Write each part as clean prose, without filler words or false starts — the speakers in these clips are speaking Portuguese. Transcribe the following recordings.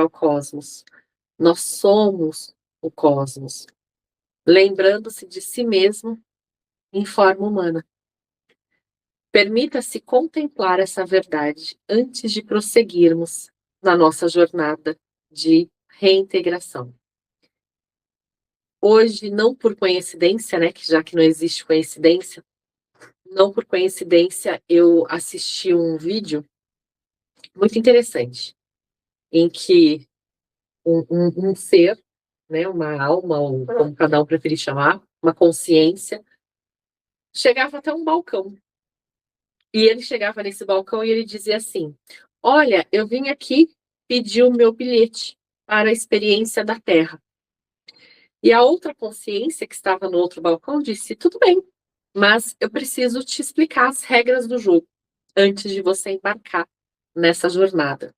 ao cosmos. Nós somos o cosmos, lembrando-se de si mesmo em forma humana. Permita-se contemplar essa verdade antes de prosseguirmos na nossa jornada de reintegração. Hoje, não por coincidência, né, que já que não existe coincidência, não por coincidência eu assisti um vídeo muito interessante, em que um ser, né, uma alma, ou como cada um preferir chamar, uma consciência, chegava até um balcão. E ele chegava nesse balcão e ele dizia assim: olha, eu vim aqui pedir o meu bilhete para a experiência da Terra. E a outra consciência que estava no outro balcão disse: tudo bem, mas eu preciso te explicar as regras do jogo antes de você embarcar nessa jornada.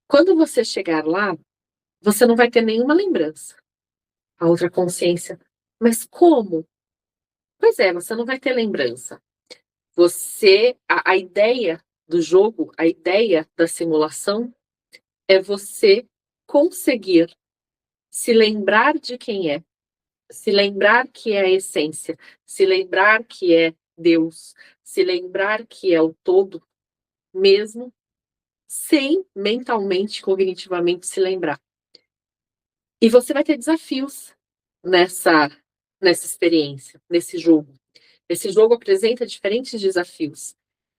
Quando você chegar lá, você não vai ter nenhuma lembrança. A outra consciência: mas como? Pois é, você não vai ter lembrança. A ideia do jogo, a ideia da simulação é você conseguir se lembrar de quem é, se lembrar que é a essência, se lembrar que é Deus, se lembrar que é o todo, mesmo sem mentalmente, cognitivamente se lembrar. E você vai ter desafios nessa experiência, nesse jogo. Esse jogo apresenta diferentes desafios.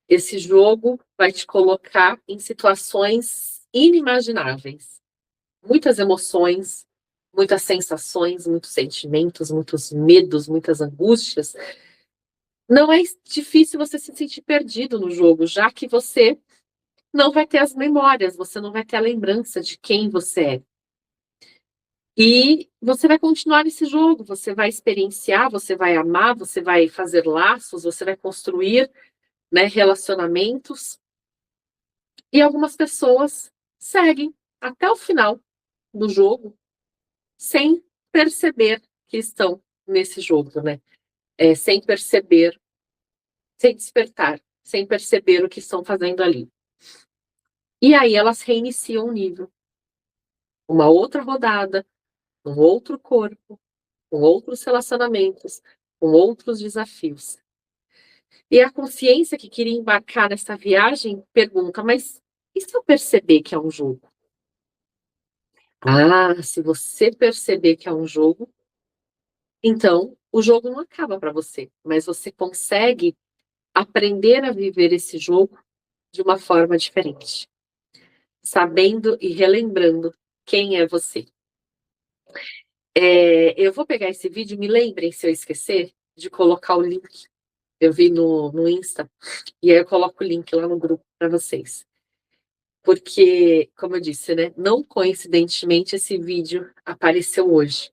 Esse jogo vai te colocar em situações inimagináveis. Muitas emoções, muitas sensações, muitos sentimentos, muitos medos, muitas angústias. Não é difícil você se sentir perdido no jogo, já que você não vai ter as memórias, você não vai ter a lembrança de quem você é. E você vai continuar nesse jogo, você vai experienciar, você vai amar, você vai fazer laços, você vai construir, né, relacionamentos. E algumas pessoas seguem até o final do jogo sem perceber que estão nesse jogo, né? Sem perceber, sem despertar, sem perceber o que estão fazendo ali. E aí elas reiniciam o nível. Uma outra rodada, um outro corpo, com outros relacionamentos, com outros desafios. E a consciência que queria embarcar nessa viagem pergunta: mas e se eu perceber que é um jogo? Ah, se você perceber que é um jogo, então o jogo não acaba para você, mas você consegue aprender a viver esse jogo de uma forma diferente, sabendo e relembrando quem é você. Eu vou pegar esse vídeo, me lembrem, se eu esquecer, de colocar o link. Eu vi no Insta, e aí eu coloco o link lá no grupo para vocês. Porque, como eu disse, né, não coincidentemente esse vídeo apareceu hoje.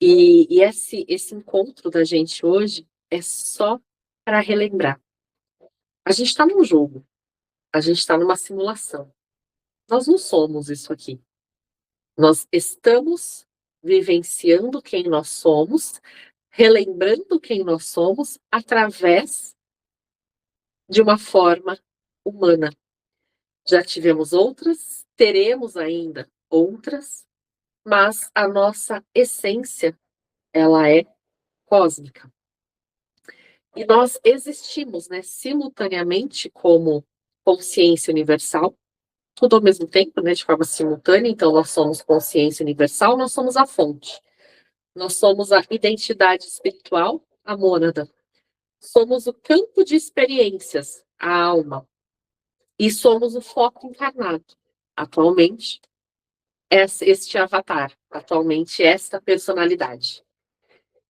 E esse encontro da gente hoje é só para relembrar. A gente está num jogo, a gente está numa simulação. Nós não somos isso aqui. Nós estamos vivenciando quem nós somos, relembrando quem nós somos através de uma forma humana. Já tivemos outras, teremos ainda outras, mas a nossa essência, ela é cósmica. E nós existimos, né, simultaneamente como consciência universal, tudo ao mesmo tempo, né, de forma simultânea. Então nós somos consciência universal, nós somos a fonte. Nós somos a identidade espiritual, a mônada. Somos o campo de experiências, a alma. E somos o foco encarnado. Atualmente, este avatar. Atualmente, esta personalidade.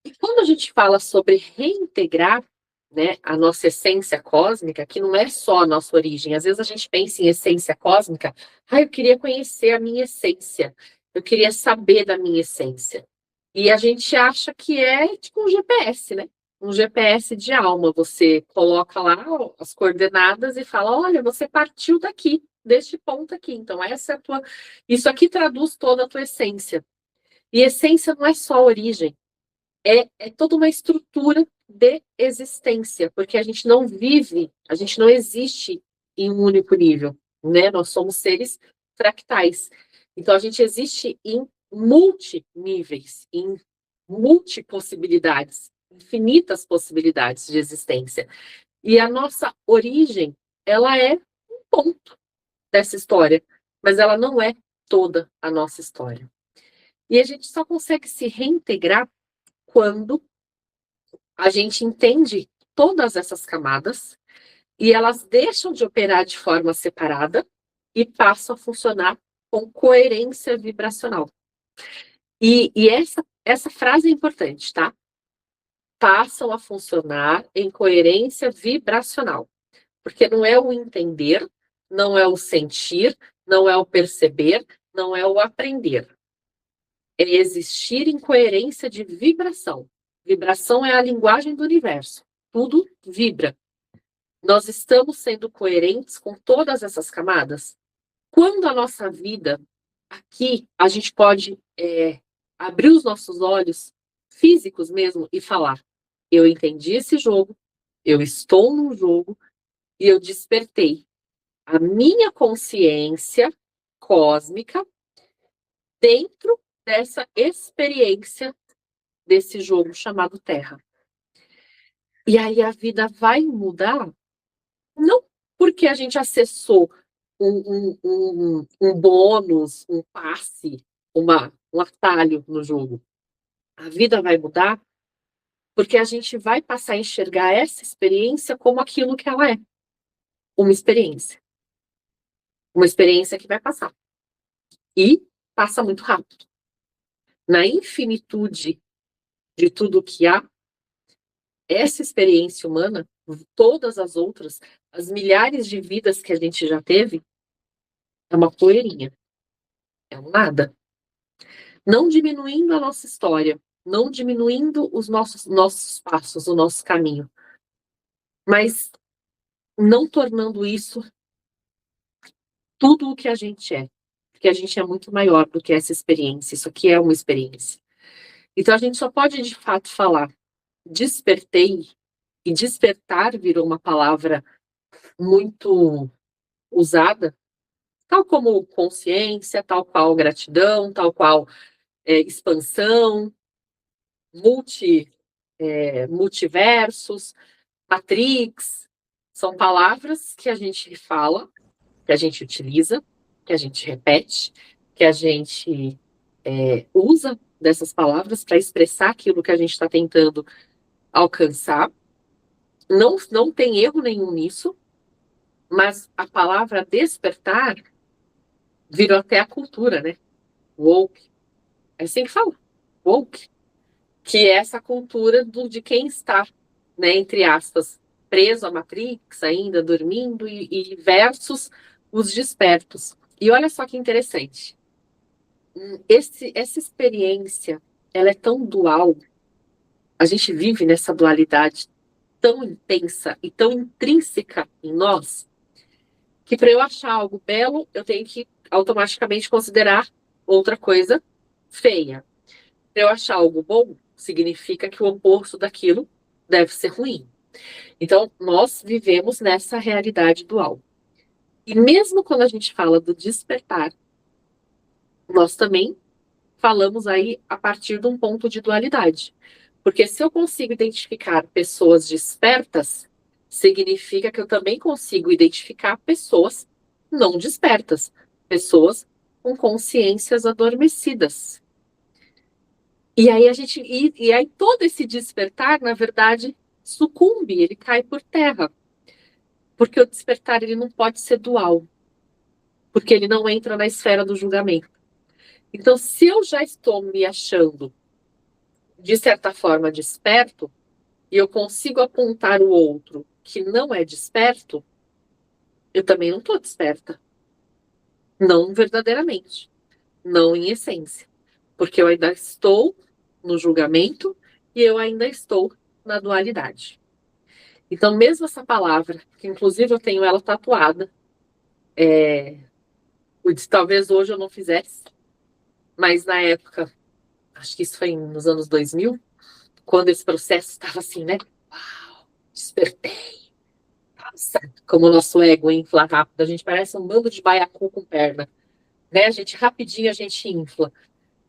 E quando a gente fala sobre reintegrar, né, a nossa essência cósmica, que não é só a nossa origem. Às vezes a gente pensa em essência cósmica, eu queria conhecer a minha essência, eu queria saber da minha essência. E a gente acha que é tipo um GPS, né? Um GPS de alma. Você coloca lá as coordenadas e fala: olha, você partiu daqui, deste ponto aqui. Então, essa é a tua. Isso aqui traduz toda a tua essência. E essência não é só origem, é toda uma estrutura de existência, porque a gente não vive, a gente não existe em um único nível, né? Nós somos seres fractais. Então, a gente existe em multiníveis, em multipossibilidades, infinitas possibilidades de existência. E a nossa origem, ela é um ponto dessa história, mas ela não é toda a nossa história. E a gente só consegue se reintegrar quando a gente entende todas essas camadas e elas deixam de operar de forma separada e passam a funcionar com coerência vibracional. E essa frase é importante, tá? Passam a funcionar em coerência vibracional. Porque não é o entender, não é o sentir, não é o perceber, não é o aprender. É existir em coerência de vibração. Vibração é a linguagem do universo. Tudo vibra. Nós estamos sendo coerentes com todas essas camadas? Quando a nossa vida, aqui, a gente pode abrir os nossos olhos físicos mesmo e falar: eu entendi esse jogo, eu estou num jogo e eu despertei a minha consciência cósmica dentro dessa experiência desse jogo chamado Terra. E aí a vida vai mudar, não porque a gente acessou um bônus, um passe, um atalho no jogo. A vida vai mudar porque a gente vai passar a enxergar essa experiência como aquilo que ela é. Uma experiência. Uma experiência que vai passar. E passa muito rápido. Na infinitude de tudo que há, essa experiência humana, todas as outras, as milhares de vidas que a gente já teve, é uma poeirinha. É um nada. Não diminuindo a nossa história, não diminuindo os nossos passos, o nosso caminho, mas não tornando isso tudo o que a gente é. Porque a gente é muito maior do que essa experiência. Isso aqui é uma experiência. Então, a gente só pode, de fato, falar despertei, e despertar virou uma palavra muito usada, tal como consciência, tal qual gratidão, tal qual expansão, multiversos, Matrix. São palavras que a gente fala, que a gente utiliza, que a gente repete, que a gente usa dessas palavras para expressar aquilo que a gente está tentando alcançar. Não tem erro nenhum nisso, mas a palavra despertar virou até a cultura, né? Woke. É assim que fala. Woke. Que é essa cultura de quem está, né, entre aspas, preso à Matrix, ainda dormindo, e versus os despertos. E olha só que interessante. Essa experiência, ela é tão dual. A gente vive nessa dualidade tão intensa e tão intrínseca em nós, que para eu achar algo belo, eu tenho que automaticamente considerar outra coisa feia. Para eu achar algo bom, significa que o oposto daquilo deve ser ruim. Então, nós vivemos nessa realidade dual. E mesmo quando a gente fala do despertar, nós também falamos aí a partir de um ponto de dualidade. Porque se eu consigo identificar pessoas despertas, significa que eu também consigo identificar pessoas não despertas, pessoas com consciências adormecidas. E aí aí todo esse despertar, na verdade, sucumbe, ele cai por terra. Porque o despertar ele não pode ser dual, porque ele não entra na esfera do julgamento. Então, se eu já estou me achando de certa forma desperto, e eu consigo apontar o outro que não é desperto, eu também não estou desperta. Não verdadeiramente. Não em essência. Porque eu ainda estou no julgamento e eu ainda estou na dualidade. Então, mesmo essa palavra, que inclusive eu tenho ela tatuada, talvez hoje eu não fizesse, mas na época, acho que isso foi nos anos 2000, quando esse processo estava assim, né? Uau, despertei. Nossa, como o nosso ego infla rápido, a gente parece um bando de baiacu com perna. né? Rapidinho a gente infla.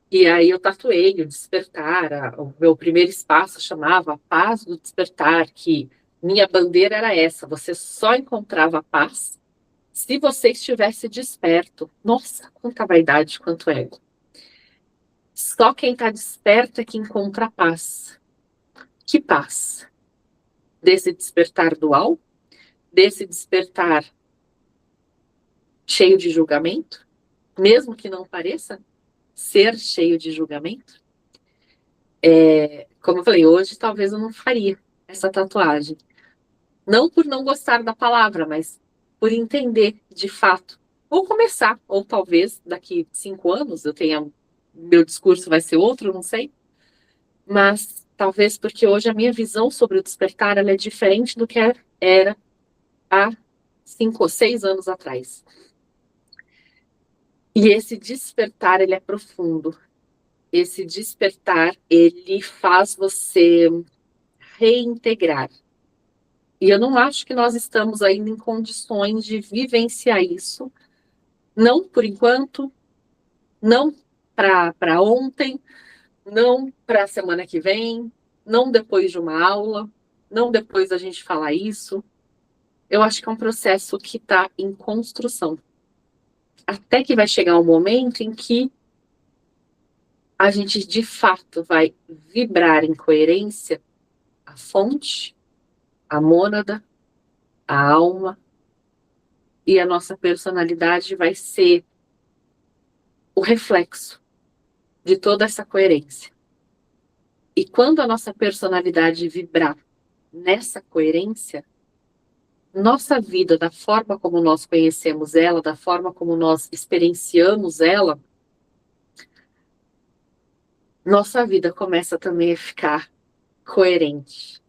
E aí eu tatuei o despertar, o meu primeiro espaço chamava Paz do Despertar, que minha bandeira era essa, você só encontrava paz se você estivesse desperto. Nossa, quanta vaidade, quanto ego. Só quem está desperto é que encontra paz. Que paz? Desse despertar dual? Desse despertar cheio de julgamento? Mesmo que não pareça ser cheio de julgamento? Como eu falei, hoje talvez eu não faria essa tatuagem. Não por não gostar da palavra, mas por entender de fato. Ou começar, ou talvez daqui 5 anos eu tenha. Meu discurso vai ser outro, não sei. Mas talvez porque hoje a minha visão sobre o despertar ela é diferente do que era há 5 ou 6 anos atrás. E esse despertar, ele é profundo. Esse despertar, ele faz você reintegrar. E eu não acho que nós estamos ainda em condições de vivenciar isso, não por enquanto, não para ontem, não para a semana que vem, não depois de uma aula, não depois da gente falar isso. Eu acho que é um processo que está em construção. Até que vai chegar um momento em que a gente de fato vai vibrar em coerência a fonte, a mônada, a alma, e a nossa personalidade vai ser o reflexo de toda essa coerência. E quando a nossa personalidade vibrar nessa coerência, nossa vida, da forma como nós conhecemos ela, da forma como nós experienciamos ela, nossa vida começa também a ficar coerente.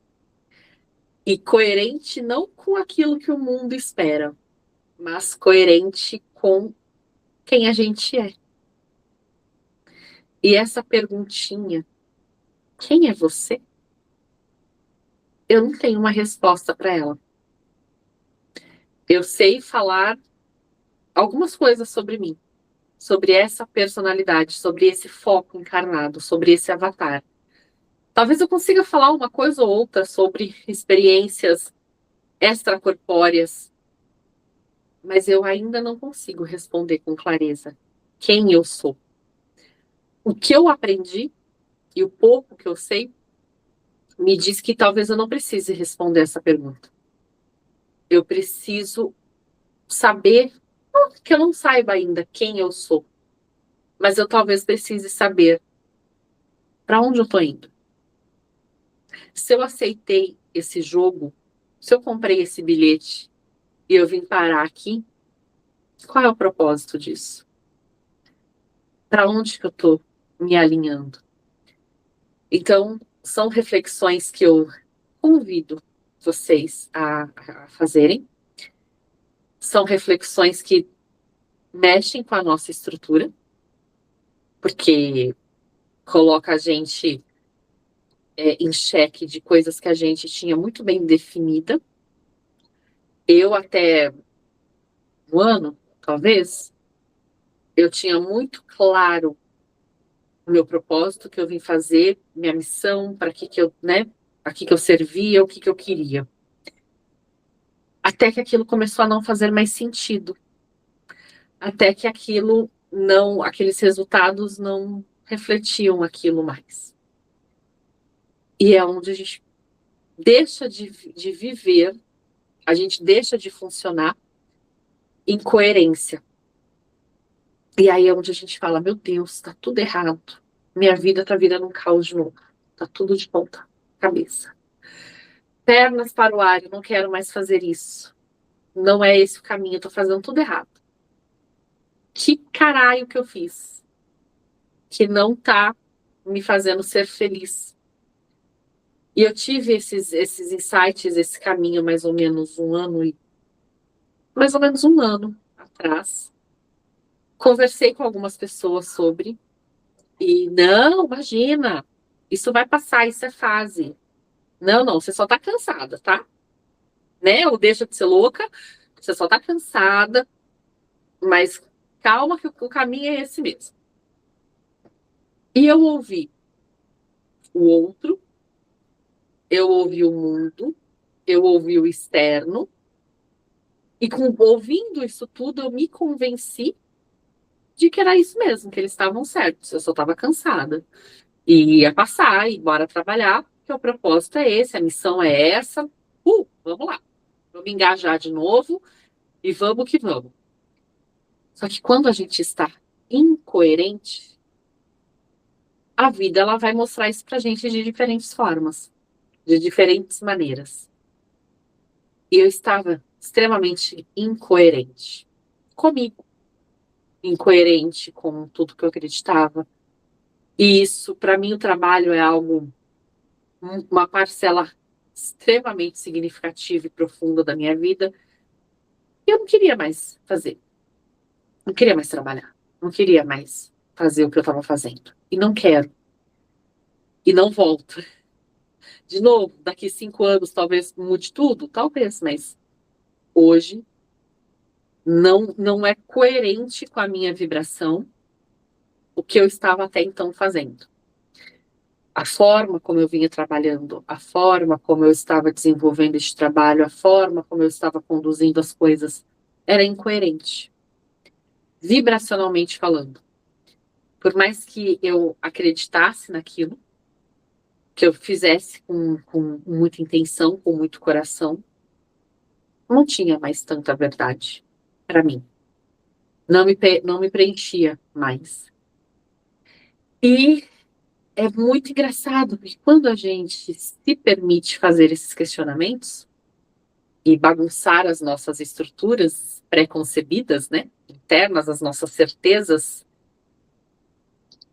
E coerente não com aquilo que o mundo espera, mas coerente com quem a gente é. E essa perguntinha, quem é você? Eu não tenho uma resposta para ela. Eu sei falar algumas coisas sobre mim, sobre essa personalidade, sobre esse foco encarnado, sobre esse avatar. Talvez eu consiga falar uma coisa ou outra sobre experiências extracorpóreas, mas eu ainda não consigo responder com clareza quem eu sou. O que eu aprendi e o pouco que eu sei me diz que talvez eu não precise responder essa pergunta. Eu preciso saber, não que eu não saiba ainda quem eu sou, mas eu talvez precise saber para onde eu estou indo. Se eu aceitei esse jogo, se eu comprei esse bilhete e eu vim parar aqui, qual é o propósito disso? Para onde que eu estou me alinhando? Então, são reflexões que eu convido vocês a fazerem. São reflexões que mexem com a nossa estrutura, porque coloca a gente em xeque de coisas que a gente tinha muito bem definida. Eu até um ano, talvez, eu tinha muito claro o meu propósito, que eu vim fazer, minha missão, para que eu, né, a que eu servia, o que eu queria. Até que aquilo começou a não fazer mais sentido. Até que aquilo não, aqueles resultados não refletiam aquilo mais. E é onde a gente deixa de viver, a gente deixa de funcionar em coerência. E aí é onde a gente fala, meu Deus, tá tudo errado. Minha vida tá virando um caos de novo. Tá tudo de ponta cabeça. Pernas para o ar, eu não quero mais fazer isso. Não é esse o caminho, eu tô fazendo tudo errado. Que caralho que eu fiz? Que não tá me fazendo ser feliz. E eu tive esses insights, esse caminho mais ou menos mais ou menos um ano atrás. Conversei com algumas pessoas sobre, e não, imagina, isso vai passar, isso é fase. Não, não, você só tá cansada, tá? Né? Ou deixa de ser louca, você só tá cansada, mas calma que o caminho é esse mesmo. E eu ouvi o outro, eu ouvi o mundo, eu ouvi o externo, e ouvindo isso tudo, eu me convenci de que era isso mesmo, que eles estavam certos. Eu só estava cansada. E ia passar, e bora trabalhar, porque o propósito é esse, a missão é essa. Vamos lá. Vamos engajar de novo e vamos que vamos. Só que quando a gente está incoerente, a vida ela vai mostrar isso pra gente de diferentes formas, de diferentes maneiras. E eu estava extremamente incoerente comigo, incoerente com tudo que eu acreditava. E isso, para mim, o trabalho é algo, uma parcela extremamente significativa e profunda da minha vida. E eu não queria mais fazer, não queria mais trabalhar, não queria mais fazer o que eu estava fazendo. E não quero. E não volto. De novo, daqui 5 anos talvez mude tudo, talvez, mas hoje não é coerente com a minha vibração o que eu estava até então fazendo. A forma como eu vinha trabalhando, a forma como eu estava desenvolvendo este trabalho, a forma como eu estava conduzindo as coisas era incoerente, vibracionalmente falando. Por mais que eu acreditasse naquilo, que eu fizesse com muita intenção, com muito coração, não tinha mais tanta verdade para mim. Não me preenchia mais. E é muito engraçado, porque quando a gente se permite fazer esses questionamentos e bagunçar as nossas estruturas pré-concebidas, né, internas, as nossas certezas,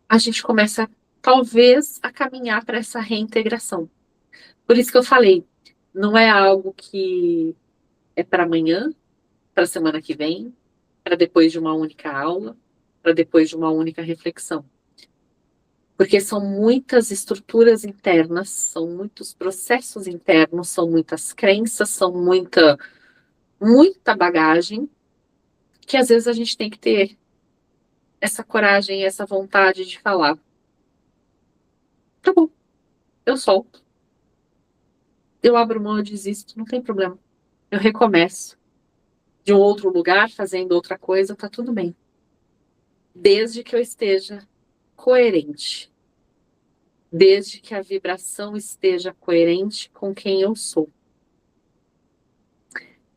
a gente começa, talvez, a caminhar para essa reintegração. Por isso que eu falei, não é algo que é para amanhã, para a semana que vem, para depois de uma única aula, para depois de uma única reflexão. Porque são muitas estruturas internas, são muitos processos internos, são muitas crenças, são muita bagagem, que às vezes a gente tem que ter essa coragem, essa vontade de falar. Tá bom, eu solto. Eu abro mão, eu desisto, não tem problema. Eu recomeço. De um outro lugar, fazendo outra coisa, tá tudo bem. Desde que eu esteja coerente. Desde que a vibração esteja coerente com quem eu sou.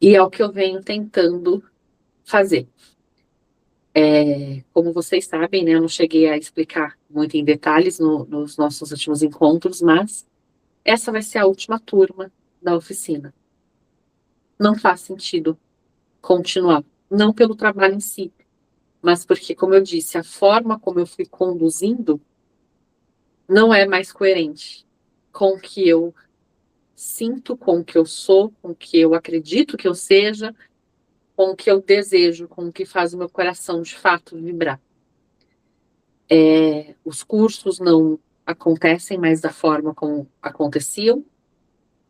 E é o que eu venho tentando fazer. Como vocês sabem, né, eu não cheguei a explicar muito em detalhes nos nossos últimos encontros, mas essa vai ser a última turma da oficina. Não faz sentido continuar. Não pelo trabalho em si, mas porque, como eu disse, a forma como eu fui conduzindo não é mais coerente com o que eu sinto, com o que eu sou, com o que eu acredito que eu seja, com o que eu desejo, com o que faz o meu coração de fato vibrar. Os cursos não acontecem mais da forma como aconteciam,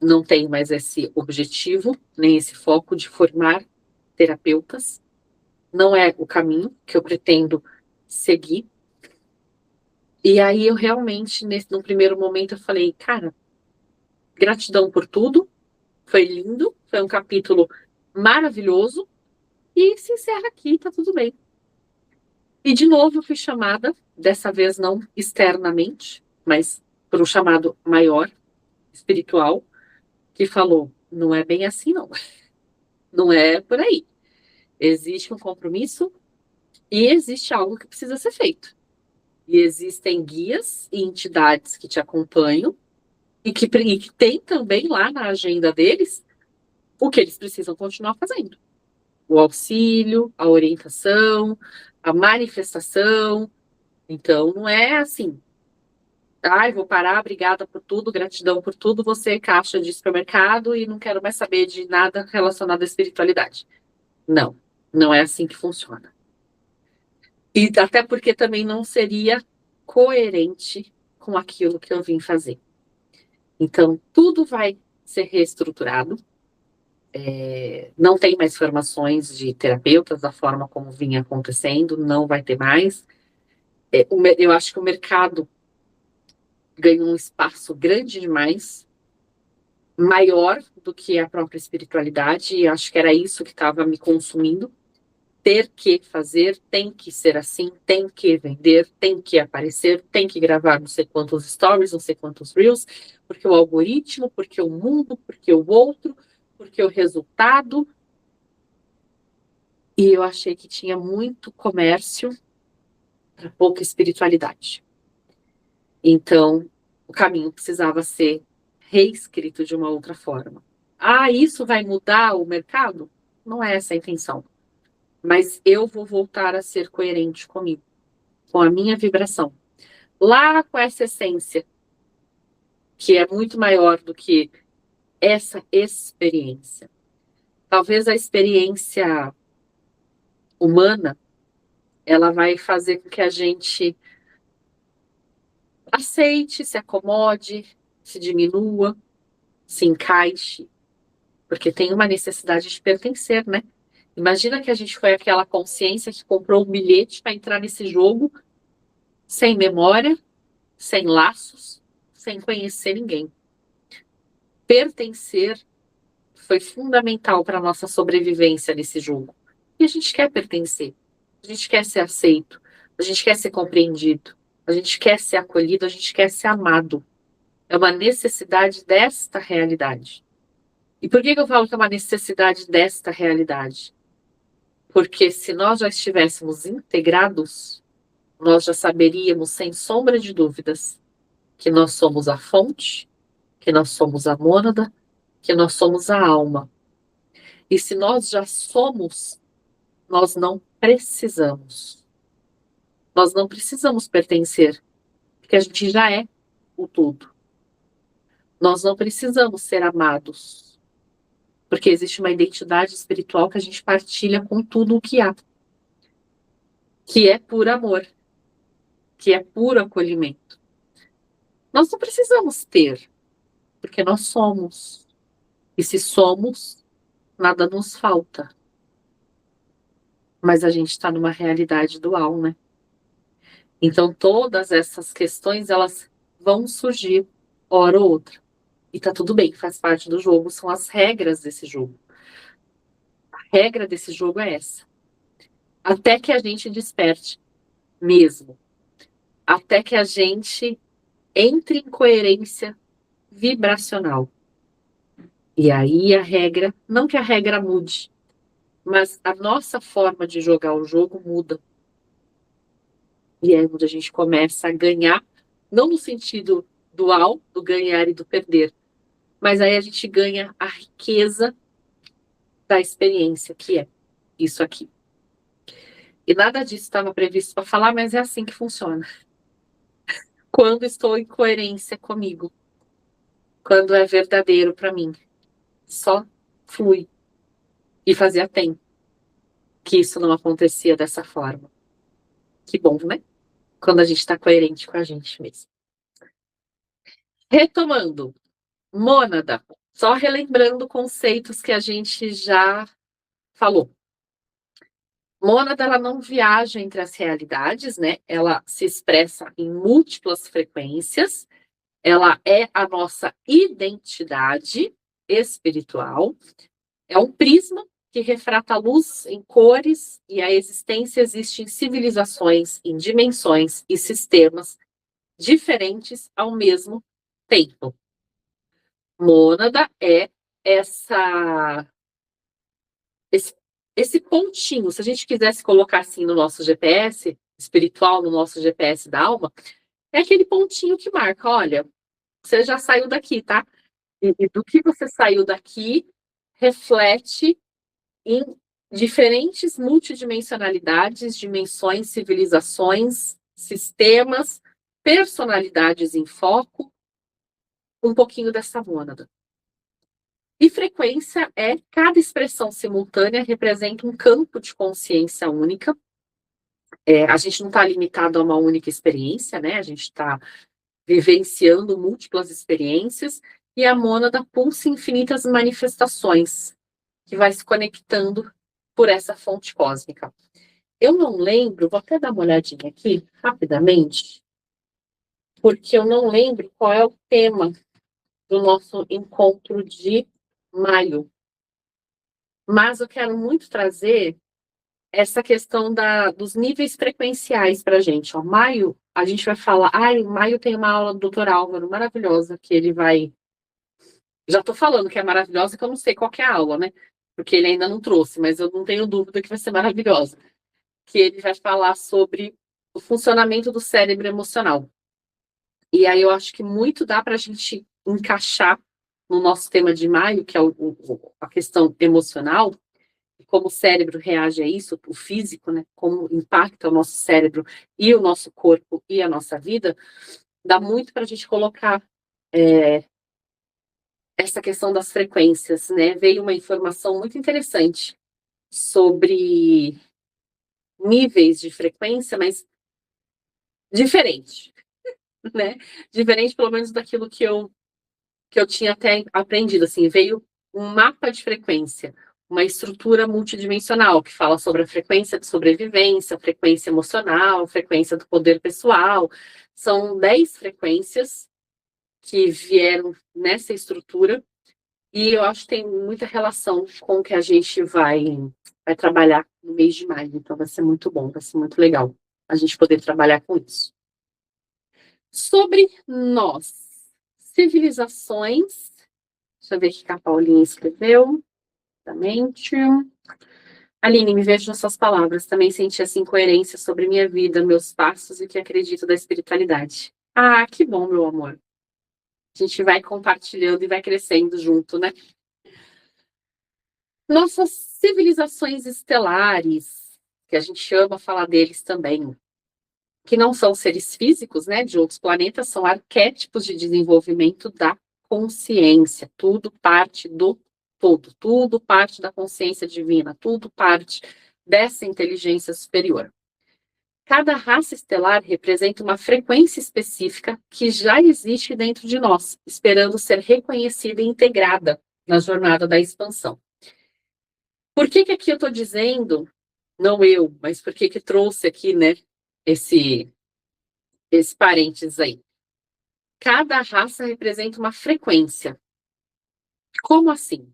não tem mais esse objetivo, nem esse foco de formar terapeutas. Não é o caminho que eu pretendo seguir. E aí eu realmente, no primeiro momento, eu falei, cara, gratidão por tudo, foi lindo, foi um capítulo maravilhoso, e se encerra aqui, tá tudo bem. E de novo eu fui chamada, dessa vez não externamente, mas por um chamado maior, espiritual, que falou, não é bem assim não, não é por aí. Existe um compromisso e existe algo que precisa ser feito. E existem guias e entidades que te acompanham e que tem também lá na agenda deles o que eles precisam continuar fazendo. O auxílio, a orientação, a manifestação. Então, não é assim, ai, vou parar, obrigada por tudo, gratidão por tudo, você é caixa de supermercado e não quero mais saber de nada relacionado à espiritualidade. Não, não é assim que funciona. E até porque também não seria coerente com aquilo que eu vim fazer. Então, tudo vai ser reestruturado, Não tem mais formações de terapeutas da forma como vinha acontecendo, não vai ter mais. Eu acho que o mercado ganhou um espaço grande demais, maior do que a própria espiritualidade, e acho que era isso que estava me consumindo. Ter que fazer, tem que ser assim, tem que vender, tem que aparecer, tem que gravar não sei quantos stories, não sei quantos reels, porque o algoritmo, porque o mundo, porque o outro, porque o resultado. E eu achei que tinha muito comércio para pouca espiritualidade. Então, o caminho precisava ser reescrito de uma outra forma. Ah, isso vai mudar o mercado? Não é essa a intenção. Mas eu vou voltar a ser coerente comigo, com a minha vibração. Lá com essa essência, que é muito maior do que essa experiência. Talvez a experiência humana, ela vai fazer com que a gente aceite, se acomode, se diminua, se encaixe, porque tem uma necessidade de pertencer, né? Imagina que a gente foi aquela consciência que comprou um bilhete para entrar nesse jogo sem memória, sem laços, sem conhecer ninguém. Pertencer foi fundamental para a nossa sobrevivência nesse jogo. E a gente quer pertencer, a gente quer ser aceito, a gente quer ser compreendido, a gente quer ser acolhido, a gente quer ser amado. É uma necessidade desta realidade. E por que eu falo que é uma necessidade desta realidade? Porque se nós já estivéssemos integrados, nós já saberíamos, sem sombra de dúvidas, que nós somos a fonte, que nós somos a mônada, que nós somos a alma. E se nós já somos, nós não precisamos. Nós não precisamos pertencer, porque a gente já é o tudo. Nós não precisamos ser amados, porque existe uma identidade espiritual que a gente partilha com tudo o que há, que é puro amor, que é puro acolhimento. Nós não precisamos ter, porque nós somos. E se somos, nada nos falta. Mas a gente está numa realidade dual, né? Então todas essas questões, elas vão surgir hora ou outra. E tá tudo bem, faz parte do jogo, são as regras desse jogo. A regra desse jogo é essa. Até que a gente desperte mesmo. Até que a gente entre em coerência vibracional. E aí a regra, não que a regra mude, mas a nossa forma de jogar o jogo muda. E é onde a gente começa a ganhar, não no sentido dual, do ganhar e do perder, mas aí a gente ganha a riqueza da experiência, que é isso aqui. E nada disso estava previsto para falar, mas é assim que funciona. Quando estou em coerência comigo, quando é verdadeiro para mim, só flui. E fazia tempo que isso não acontecia dessa forma. Que bom, né? Quando a gente está coerente com a gente mesmo. Retomando, mônada, só relembrando conceitos que a gente já falou. Mônada, ela não viaja entre as realidades, né? Ela se expressa em múltiplas frequências, ela é a nossa identidade espiritual, é um prisma que refrata a luz em cores, e a existência existe em civilizações, em dimensões e sistemas diferentes ao mesmo tempo. Mônada é essa esse, esse pontinho, se a gente quisesse colocar assim no nosso GPS espiritual, no nosso GPS da alma, é aquele pontinho que marca, olha, você já saiu daqui, tá? E do que você saiu daqui reflete em diferentes multidimensionalidades, dimensões, civilizações, sistemas, personalidades em foco, um pouquinho dessa mônada. E frequência é cada expressão simultânea representa um campo de consciência única. A gente não está limitado a uma única experiência, né? A gente está vivenciando múltiplas experiências, e a mônada pulsa infinitas manifestações que vai se conectando por essa fonte cósmica. Eu não lembro, vou até dar uma olhadinha aqui, rapidamente, porque eu não lembro qual é o tema do nosso encontro de maio. Mas eu quero muito trazer essa questão dos níveis frequenciais para a gente. Ó, maio, a gente vai falar... maio tem uma aula do Dr. Álvaro maravilhosa, que ele vai... Já estou falando que é maravilhosa, que eu não sei qual que é a aula, né? Porque ele ainda não trouxe, mas eu não tenho dúvida que vai ser maravilhosa. Que ele vai falar sobre o funcionamento do cérebro emocional. E aí eu acho que muito dá para a gente encaixar no nosso tema de maio, que é a questão emocional, como o cérebro reage a isso, o físico, né? Como impacta o nosso cérebro e o nosso corpo e a nossa vida, dá muito para a gente colocar essa questão das frequências, né? Veio uma informação muito interessante sobre níveis de frequência, mas diferente, né? Diferente, pelo menos, daquilo que eu tinha até aprendido, assim, veio um mapa de frequência, uma estrutura multidimensional que fala sobre a frequência de sobrevivência, a frequência emocional, a frequência do poder pessoal. São 10 frequências que vieram nessa estrutura e eu acho que tem muita relação com o que a gente vai trabalhar no mês de maio. Então vai ser muito bom, vai ser muito legal a gente poder trabalhar com isso. Sobre nós, civilizações. Deixa eu ver o que a Paulinha escreveu. Exatamente. Aline, me vejo nas suas palavras. Também senti essa incoerência sobre minha vida, meus passos e o que acredito da espiritualidade. Ah, que bom, meu amor. A gente vai compartilhando e vai crescendo junto, né? Nossas civilizações estelares, que a gente ama falar deles também, que não são seres físicos, né, de outros planetas, são arquétipos de desenvolvimento da consciência. Tudo parte do todo, tudo parte da consciência divina, tudo parte dessa inteligência superior. Cada raça estelar representa uma frequência específica que já existe dentro de nós, esperando ser reconhecida e integrada na jornada da expansão. Por que aqui eu estou dizendo, não eu, mas por que trouxe aqui, né, esse parênteses aí? Cada raça representa uma frequência. Como assim?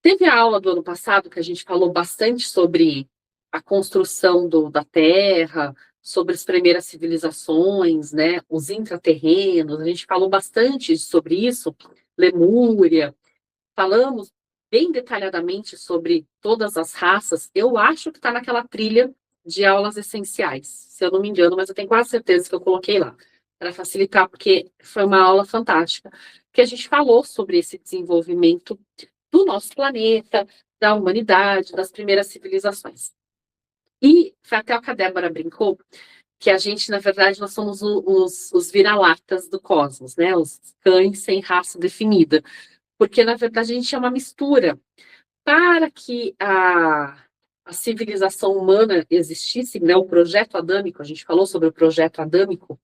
Teve a aula do ano passado que a gente falou bastante sobre a construção da Terra, sobre as primeiras civilizações, né, os intraterrenos, a gente falou bastante sobre isso, Lemúria, falamos bem detalhadamente sobre todas as raças. Eu acho que está naquela trilha de aulas essenciais, se eu não me engano, mas eu tenho quase certeza que eu coloquei lá, para facilitar, porque foi uma aula fantástica, que a gente falou sobre esse desenvolvimento do nosso planeta, da humanidade, das primeiras civilizações. E foi até o que a Débora brincou, que a gente, na verdade, nós somos os vira-latas do cosmos, né? Os cães sem raça definida. Porque, na verdade, a gente é uma mistura. Para que a civilização humana existisse, né? O projeto adâmico, a gente falou sobre o projeto adâmico,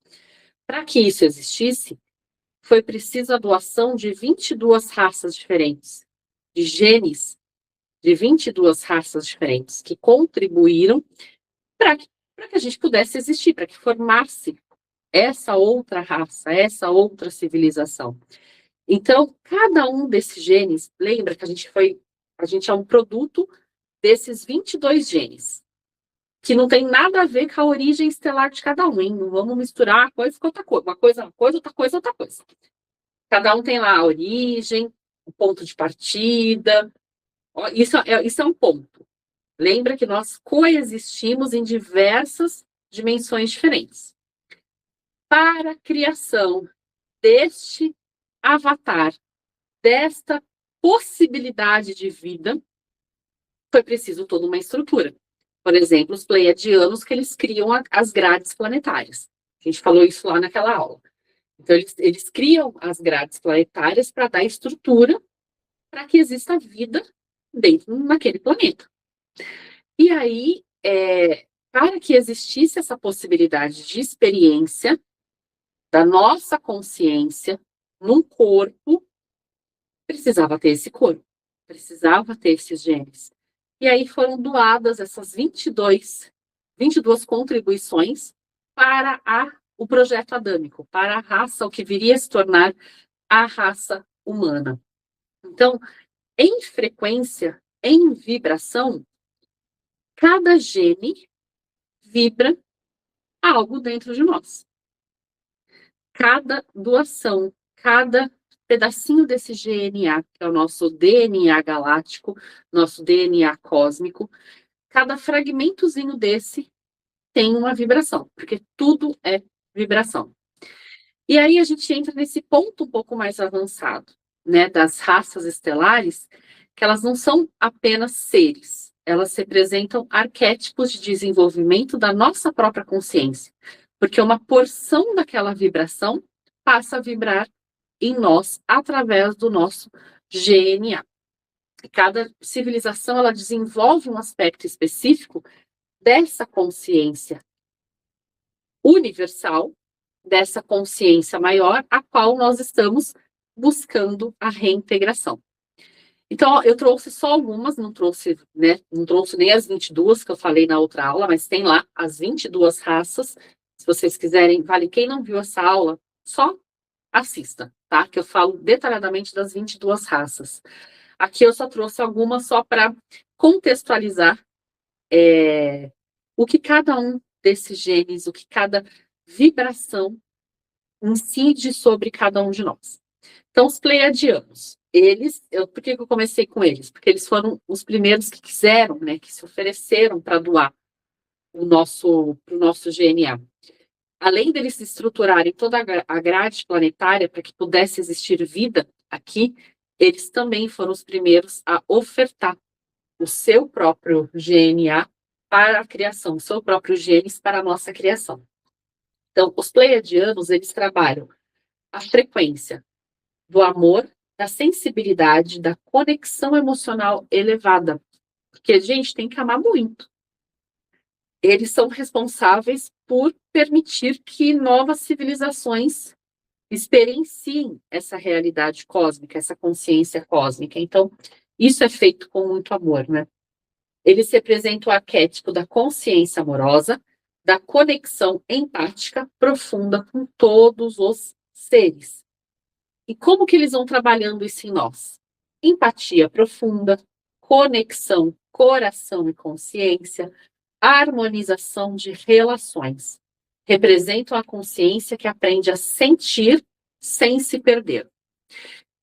para que isso existisse, foi preciso a doação de 22 raças diferentes, de genes de 22 raças diferentes, que contribuíram para que a gente pudesse existir, para que formasse essa outra raça, essa outra civilização. Então, cada um desses genes, lembra que a gente é um produto desses 22 genes, que não tem nada a ver com a origem estelar de cada um, hein? Não vamos misturar uma coisa com outra coisa, outra coisa, outra coisa. Cada um tem lá a origem, o ponto de partida. Isso é um ponto. Lembra que nós coexistimos em diversas dimensões diferentes. Para a criação deste avatar, desta possibilidade de vida, foi preciso toda uma estrutura. Por exemplo, os pleiadianos, que eles criam as grades planetárias. A gente falou isso lá naquela aula. Então, eles criam as grades planetárias para dar estrutura para que exista vida naquele planeta. E aí, para que existisse essa possibilidade de experiência da nossa consciência num corpo, precisava ter esse corpo. precisava ter esses genes. E aí foram doadas essas 22 contribuições para o projeto adâmico, para a raça, o que viria a se tornar a raça humana. Então, em frequência, em vibração, cada gene vibra algo dentro de nós. Cada doação, cada pedacinho desse GNA, que é o nosso DNA galáctico, nosso DNA cósmico, cada fragmentozinho desse tem uma vibração, porque tudo é vibração. E aí a gente entra nesse ponto um pouco mais avançado, né, das raças estelares, que elas não são apenas seres, elas representam arquétipos de desenvolvimento da nossa própria consciência, porque uma porção daquela vibração passa a vibrar em nós através do nosso GNA. E cada civilização ela desenvolve um aspecto específico dessa consciência universal, dessa consciência maior, a qual nós estamos buscando a reintegração. Então, eu trouxe só algumas, não trouxe nem as 22 que eu falei na outra aula, mas tem lá as 22 raças. Se vocês quiserem, vale, quem não viu essa aula, só assista, tá? Que eu falo detalhadamente das 22 raças. Aqui eu só trouxe algumas só para contextualizar o que cada um desses genes, o que cada vibração incide sobre cada um de nós. Então, os pleiadianos, por que eu comecei com eles? Porque eles foram os primeiros que quiseram, né, que se ofereceram para doar pro nosso GNA. Além deles se estruturarem toda a grade planetária para que pudesse existir vida aqui, eles também foram os primeiros a ofertar o seu próprio GNA para a criação, o seu próprio genes para a nossa criação. Então, os pleiadianos, eles trabalham a frequência do amor, da sensibilidade, da conexão emocional elevada. Porque, gente, tem que amar muito. Eles são responsáveis por permitir que novas civilizações experienciem essa realidade cósmica, essa consciência cósmica. Então, isso é feito com muito amor, né? Eles representam o arquétipo da consciência amorosa, da conexão empática profunda com todos os seres. E como que eles vão trabalhando isso em nós? Empatia profunda, conexão, coração e consciência, harmonização de relações. Representam a consciência que aprende a sentir sem se perder.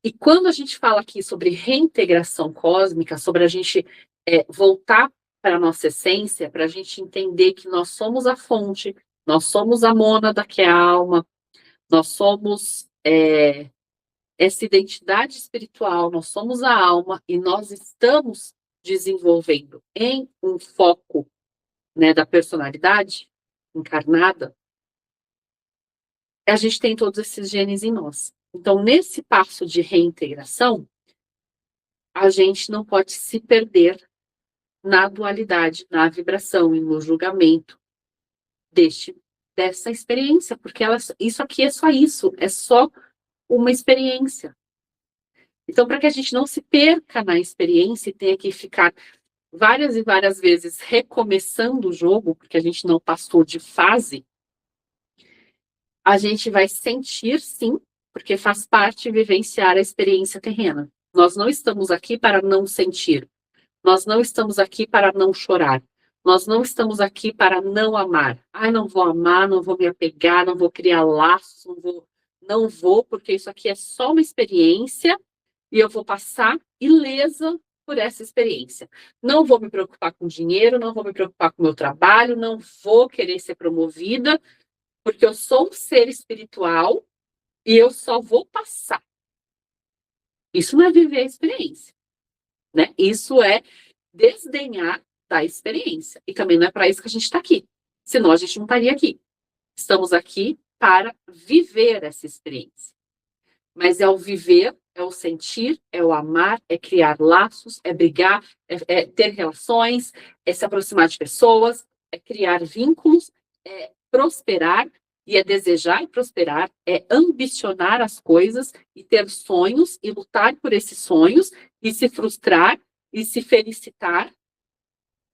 E quando a gente fala aqui sobre reintegração cósmica, sobre a gente voltar para a nossa essência, para a gente entender que nós somos a fonte, nós somos a mônada que é a alma, nós somos essa identidade espiritual, nós somos a alma e nós estamos desenvolvendo em um foco, né, da personalidade encarnada, a gente tem todos esses genes em nós. Então, nesse passo de reintegração, a gente não pode se perder na dualidade, na vibração e no julgamento dessa experiência, porque isso aqui é só uma experiência. Então, para que a gente não se perca na experiência e tenha que ficar várias e várias vezes recomeçando o jogo, porque a gente não passou de fase, a gente vai sentir, sim, porque faz parte vivenciar a experiência terrena. Nós não estamos aqui para não sentir. Nós não estamos aqui para não chorar. Nós não estamos aqui para não amar. Ai, não vou amar, não vou me apegar, não vou criar laços, não vou, porque isso aqui é só uma experiência e eu vou passar ilesa por essa experiência. Não vou me preocupar com dinheiro, não vou me preocupar com o meu trabalho, não vou querer ser promovida, porque eu sou um ser espiritual e eu só vou passar. Isso não é viver a experiência, né? Isso é desdenhar da experiência. E também não é para isso que a gente está aqui. Senão a gente não estaria aqui. Estamos aqui para viver essa experiência. Mas é o viver, é o sentir, é o amar, é criar laços, é brigar, é ter relações, é se aproximar de pessoas, é criar vínculos, é prosperar E é desejar e prosperar, é ambicionar as coisas e ter sonhos e lutar por esses sonhos e se frustrar e se felicitar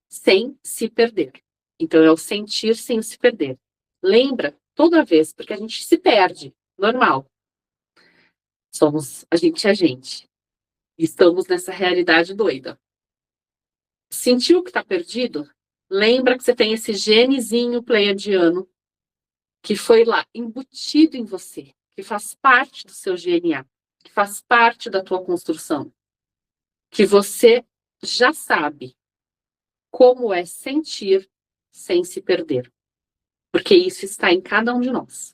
sem se perder. Então, é o sentir sem se perder. Lembra, toda vez, porque a gente se perde, normal. Somos a gente é a gente. Estamos nessa realidade doida. Sentiu que está perdido? Lembra que você tem esse genezinho pleiadiano que foi lá embutido em você, que faz parte do seu DNA, que faz parte da tua construção, que você já sabe como é sentir sem se perder, porque isso está em cada um de nós.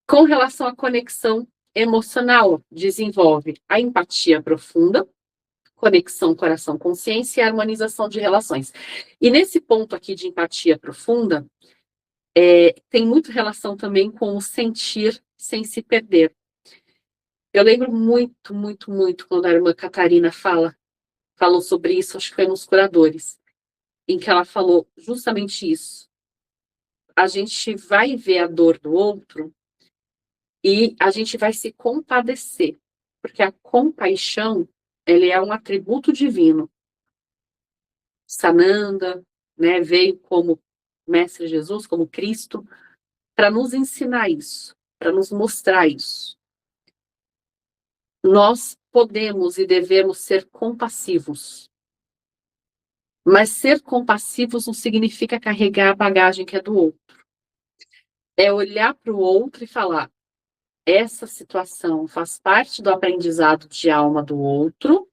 Com relação à conexão emocional, desenvolve a empatia profunda, conexão coração-consciência e harmonização de relações. E nesse ponto aqui de empatia profunda, tem muito relação também com o sentir sem se perder. Eu lembro muito, muito, muito quando a irmã Catarina falou sobre isso, acho que foi nos curadores, em que ela falou justamente isso. A gente vai ver a dor do outro e a gente vai se compadecer, porque a compaixão, ele é um atributo divino. Sananda, né, veio como Mestre Jesus, como Cristo, para nos ensinar isso, para nos mostrar isso. Nós podemos e devemos ser compassivos. Mas ser compassivos não significa carregar a bagagem que é do outro. É olhar para o outro e falar: essa situação faz parte do aprendizado de alma do outro,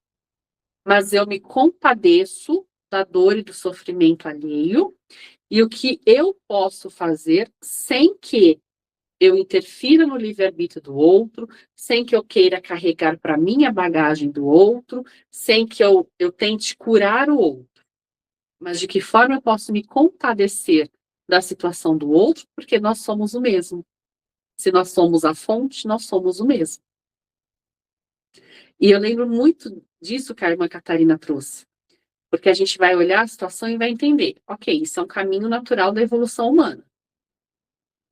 mas eu me compadeço da dor e do sofrimento alheio, e o que eu posso fazer sem que eu interfira no livre-arbítrio do outro, sem que eu queira carregar para mim a bagagem do outro, sem que eu tente curar o outro. Mas de que forma eu posso me compadecer da situação do outro, porque nós somos o mesmo. Se nós somos a fonte, nós somos o mesmo. E eu lembro muito disso que a irmã Catarina trouxe, porque a gente vai olhar a situação e vai entender, ok, isso é um caminho natural da evolução humana.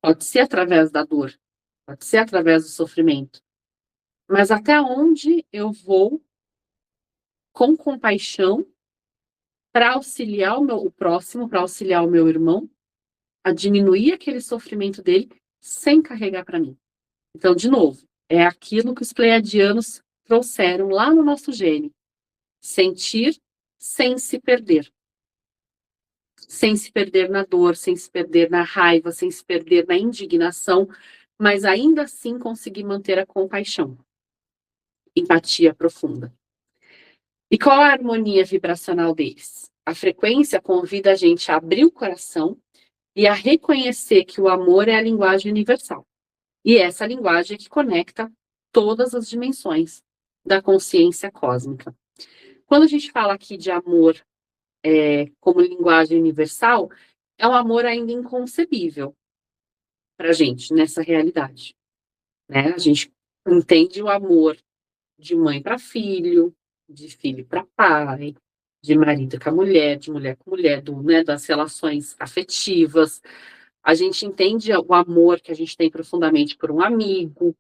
Pode ser através da dor, pode ser através do sofrimento, mas até onde eu vou com compaixão para auxiliar o próximo, para auxiliar o meu irmão, a diminuir aquele sofrimento dele sem carregar para mim. Então, de novo, é aquilo que os pleiadianos trouxeram lá no nosso gene. Sentir sem se perder. Sem se perder na dor, sem se perder na raiva, sem se perder na indignação, mas ainda assim conseguir manter a compaixão. Empatia profunda. E qual a harmonia vibracional deles? A frequência convida a gente a abrir o coração e a reconhecer que o amor é a linguagem universal. E essa linguagem é que conecta todas as dimensões da consciência cósmica. Quando a gente fala aqui de amor como linguagem universal, é um amor ainda inconcebível para a gente, nessa realidade. Né? A gente entende o amor de mãe para filho, de filho para pai, de marido com a mulher, de mulher com mulher, das relações afetivas. A gente entende o amor que a gente tem profundamente por um amigo.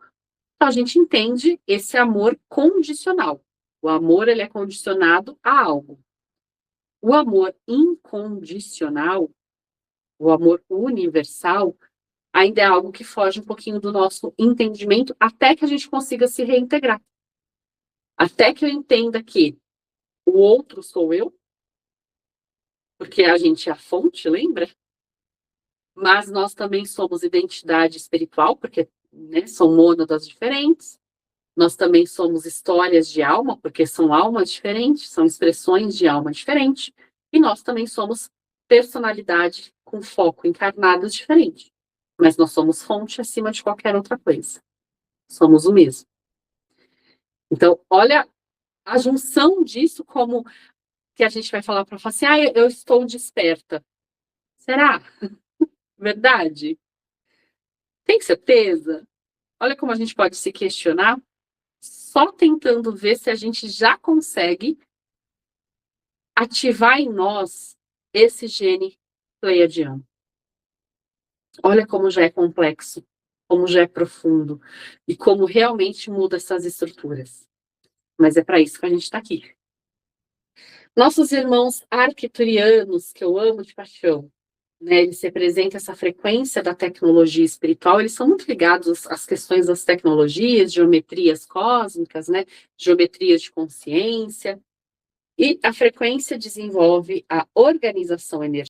Então, a gente entende esse amor condicional. O amor, ele é condicionado a algo. O amor incondicional, o amor universal, ainda é algo que foge um pouquinho do nosso entendimento até que a gente consiga se reintegrar. Até que eu entenda que o outro sou eu, porque a gente é a fonte, lembra? Mas nós também somos identidade espiritual, porque são mônadas diferentes. Nós também somos histórias de alma, porque são almas diferentes, são expressões de alma diferentes. E nós também somos personalidade com foco encarnado diferente. Mas nós somos fonte acima de qualquer outra coisa. Somos o mesmo. Então, olha a junção disso, como que a gente vai falar para falar assim, eu estou desperta. Será? Verdade? Tem certeza? Olha como a gente pode se questionar só tentando ver se a gente já consegue ativar em nós esse gene pleiadiano. Olha como já é complexo, como já é profundo, e como realmente muda essas estruturas. Mas é para isso que a gente está aqui. Nossos irmãos arcturianos, que eu amo de paixão, né, eles representam essa frequência da tecnologia espiritual, eles são muito ligados às questões das tecnologias, geometrias cósmicas, né, geometrias de consciência, e a frequência desenvolve a organização energética